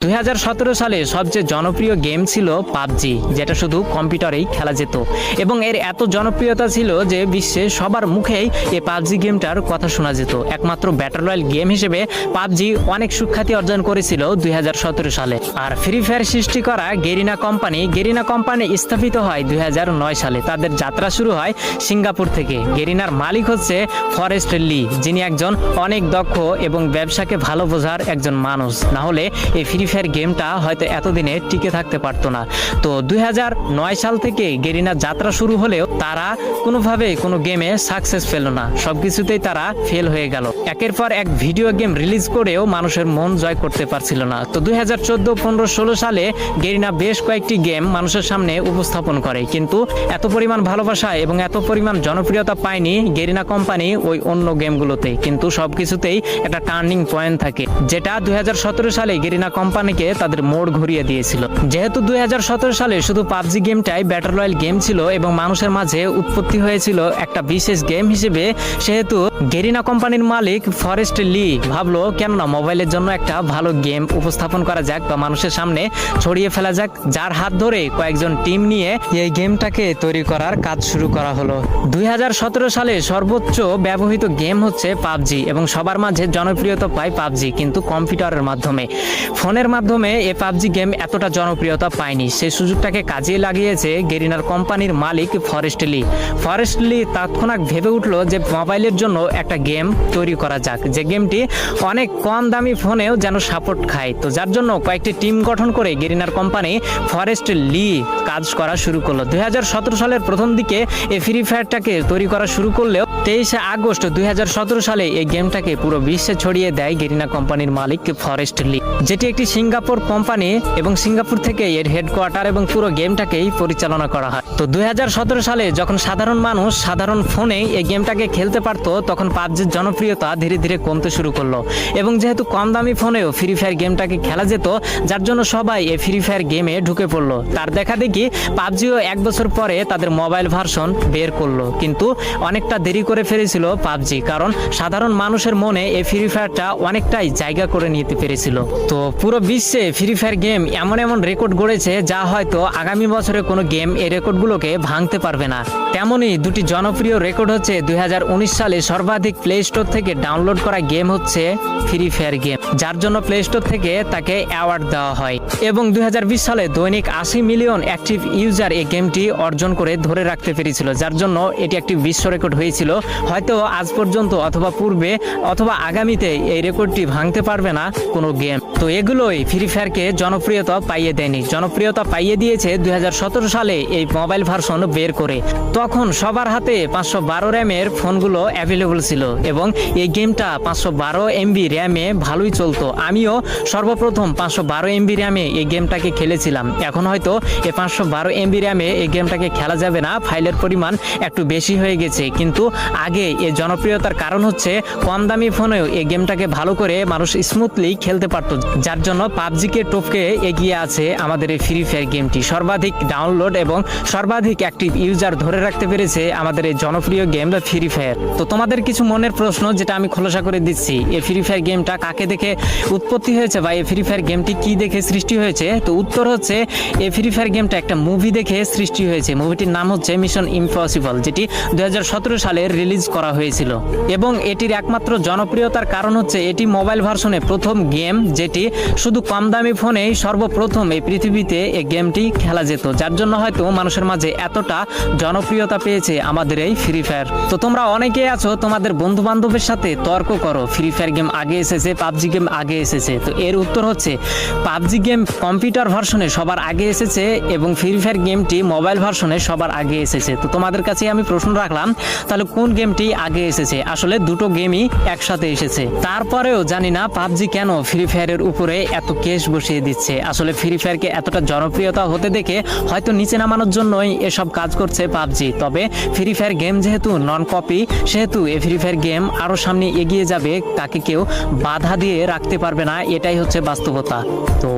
2017 সালে সবচেয়ে জনপ্রিয় গেম ছিল পাবজি, যেটা শুধু কম্পিউটারেই খেলা যেত এবং এর এত জনপ্রিয়তা ছিল যে বিশ্বে সবার মুখেই এই পাবজি গেমটার কথা শোনা যেত। একমাত্র ব্যাটল রয়্যাল গেম হিসেবে পাবজি অনেক সুখ্যাতি অর্জন করেছিল 2017 সালে। আর ফ্রি ফায়ার সৃষ্টি করা গেরিনা কোম্পানি স্থাপিত হয় 2009 সালে। তাদের যাত্রা শুরু হয় সিঙ্গাপুর থেকে। গেরিনার মালিক হচ্ছে ফরেস্ট লি, যিনি একজন অনেক দক্ষ এবং ব্যবসাকে ভালো বোঝার একজন মানুষ। না হলে এই ফ্রি ফায়ার গেমটা হয়তো এতদিনে টিকে থাকতে পারতো না। তো 2009 সাল থেকে গেরিনার যাত্রা শুরু হলেও তারা কোনোভাবে কোনো গেমে সাকসেস পেল না, সবকিছুতেই তারা ফেল হয়ে গেল। একের পর এক ভিডিও গেম রিলিজ করেও মানুষের মন জয় করতে পারছিল না। তো 2014, 15, 16 সালে গেরিনা বেশ কয়েকটি গেম মানুষের সামনে উপস্থাপন করে, কিন্তু এত পরিমাণ ভালোবাসা এবং এত পরিমাণ জনপ্রিয়তা পায়নি গেরিনা কোম্পানি ওই অন্য গেমগুলোতে। কিন্তু সবকিছুতেই একটা টার্নিং পয়েন্ট থাকে, যেটা 2017 সালে গেরিনা কোম্পানিকে তাদের মোড় ঘুরিয়ে দিয়েছিল। যেহেতু 2017 সালে শুধু পাবজি গেমটাই ব্যাটল রয়্যাল গেম ছিল এবং মানুষের মাঝে উৎপত্তি হয়েছিল একটা বিশেষ গেম হিসেবে, সেহেতু গেরিনা কোম্পানির মালিক ফরেস্ট লি ভাবলো কেননা মোবাইলের জন্য একটা ভালো গেম উপস্থাপন করা যাক বা মানুষের সামনে ছড়িয়ে ফেলা যাক, যার হাত ধরে কয়েকজন টিম নিয়ে এই গেমটাকে তৈরি করার কাজ শুরু করা হলো। 2017 সালে সর্বোচ্চ ব্যবহৃত গেম হচ্ছে পাবজি এবং সবার মাঝে জনপ্রিয়তা পায় পাবজি, কিন্তু কম্পিউটারের মাধ্যমে। ফোনের মাধ্যমে এই পাবজি গেম এতটা জনপ্রিয়তা পায়নি। সেই সুযোগটাকে কাজে লাগিয়েছে গেরিনার কোম্পানির মালিক ফরেস্ট লি তৎক্ষণাৎ ভেবে উঠলো যে মোবাইলের জন্য একটা গেম তৈরি করা যাক, যে গেমটি অনেক কম দামি ফোনেও যেন সাপোর্ট খায়। তো যার জন্য কয়েকটি টিম গঠন করে গেরিনার কোম্পানি ফরেস্ট লি কাজ করা শুরু করলো। 2017 সালের প্রথম দিকে এই ফ্রি ফায়ারটাকে তৈরি করা শুরু করলেও 23 আগস্ট 2017 সালে এই গেমটাকে পুরো বিশ্বে ছড়িয়ে দেয় গেরিনা কোম্পানির মালিক ফরেস্ট লি, যেটি একটি সিঙ্গাপুর কোম্পানি এবং সিঙ্গাপুর থেকে এর হেডকোয়ার্টার এবং পুরো গেমটাকেই পরিচালনা করা হয়। তো 2017 সালে যখন সাধারণ মানুষ সাধারণ ফোনে এই গেমটাকে খেলতে পারতো, তখন পাবজির জনপ্রিয়তা ধীরে ধীরে কমতে শুরু করলো এবং যেহেতু কম দামি ফোনেও ফ্রি ফায়ার গেমটাকে খেলা যেত, যার জন্য সবাই এই ফ্রি ফায়ার গেমে ঢুকে পড়লো। তার দেখা দেখি পাবজিও 1 বছর পরে তাদের মোবাইল ভার্সন বের করলো, কিন্তু অনেকটা দেরি করে ফেলেছিল পাবজি, কারণ সাধারণ মানুষের মনে এই ফ্রি ফায়ারটা অনেকটাই জায়গা করে নিতে পেরেছিল। তো পুরো বিশ্বে ফ্রি ফায়ার গেম এমন এমন রেকর্ড গড়েছে যা হয়তো আগামী বছরে কোনো গেম এই রেকর্ডগুলোকে ভাঙতে পারবে না। তেমনই দুটি জনপ্রিয় রেকর্ড হচ্ছে 2019 সালে সর্বাধিক প্লে স্টোর থেকে ডাউনলোড করা গেম হচ্ছে ফ্রি ফায়ার গেম, যার জন্য প্লে স্টোর থেকে তাকে অ্যাওয়ার্ড দেওয়া হয়, এবং 2020 সালে দৈনিক 80 মিলিয়ন অ্যাক্টিভ ইউজার এই গেমটি অর্জন করে ধরে রাখতে পেরেছিল, যার জন্য এটি একটি বিশ্ব রেকর্ড হয়েছিল। হয়তো আজ পর্যন্ত অথবা পূর্বে অথবা আগামীতে এই রেকর্ডটি ভাঙতে পারবে না কোনো গেম। তো এগুলোই ফ্রি ফায়ারকে জনপ্রিয়তা পাইয়ে দেয়নি, জনপ্রিয়তা পাইয়ে দিয়েছে 2017 সালে এই মোবাইল ভার্সন বের করে। তখন সবার হাতে 512 র্যামের ফোনগুলো অ্যাভেলেবল ছিল এবং এই গেমটা 512 MB র্যামে ভালোই চলতো। আমিও সর্বপ্রথম 512 MB র্যামে এই গেমটাকে খেলেছিলাম। এখন হয়তো এই 512 MB র্যামে এই গেমটাকে খেলা যাবে না, ফাইলের পরিমাণ একটু বেশি হয়ে গেছে। কিন্তু আগে এই জনপ্রিয়তার কারণ হচ্ছে কম দামি ফোনেও এই গেমটাকে ভালো করে মানুষ স্মুথলি খেলতে পারতো, যার জন্য পাবজিকে টপকে এগিয়ে আছে আমাদের এই ফ্রি ফায়ার গেমটি। সর্বাধিক ডাউনলোড এবং সর্বাধিক অ্যাক্টিভ ইউজার ধরে রাখতে পেরেছে আমাদের এই জনপ্রিয় গেম বা ফ্রি ফায়ার। তো তোমাদের কিছু মনের প্রশ্ন যেটা আমি খোলাসা করে দিচ্ছি, এই ফ্রি ফায়ার গেমটা কাকে দেখে উৎপত্তি হয়েছে বা এই ফ্রি ফায়ার গেমটি কি দেখে সৃষ্টি হয়েছে? তো উত্তর হচ্ছে এই ফ্রি ফায়ার গেমটা একটা মুভি দেখে সৃষ্টি হয়েছে। মুভিটির নাম হচ্ছে মিশন ইম্পসিবল, যেটি 2017 সালে রিলিজ করা হয়েছিল এবং এটির একমাত্র জনপ্রিয়তার কারণ হচ্ছে এটি মোবাইল ভার্সনে প্রথম গেম, যেটি শুধু কম দামি ফোনেই সর্বপ্রথম এই পৃথিবীতে এই গেমটি খেলা যেত, যার জন্য হয়তো মানুষের মাঝে এতটা জনপ্রিয়তা পেয়েছে আমাদের এই ফ্রি ফায়ার। তো তোমরা অনেকেই আছো তোমাদের বন্ধু বান্ধবের সাথে তর্ক করো ফ্রি ফায়ার গেম আগে এসেছে, পাবজি গেম আগে এসেছে। তো এর উত্তর হচ্ছে পাবজি গেম কম্পিউটার ভার্সনে সবার আগে এসেছে এবং ফ্রি ফায়ার গেমটি মোবাইল ভার্সনে সবার আগে এসেছে। তো তোমাদের কাছে আমি প্রশ্ন রাখলাম, তাহলে কোন গেমটি আগে এসেছে? আসলে দুটো গেমই একসাথে এসেছে। তারপরেও জানি না পাবজি কেন ফ্রি ফায়ারের উপরে এত কেস বসিয়ে দিচ্ছে। আসলে ফ্রি ফায়ারকে এতটা জনপ্রিয়তা হতে দেখে হয়তো নিচে নামানোর জন্যই এসব কাজ করছে পাবজি। তবে ফ্রি ফায়ার গেম যেহেতু নন কপি, সেহেতু এই ফ্রি ফায়ার গেম আরো সামনে এগিয়ে যাবে, তাকে কেউ বাধা দিয়ে রাখতে পারবে না, এটাই হচ্ছে বাস্তবতা। তো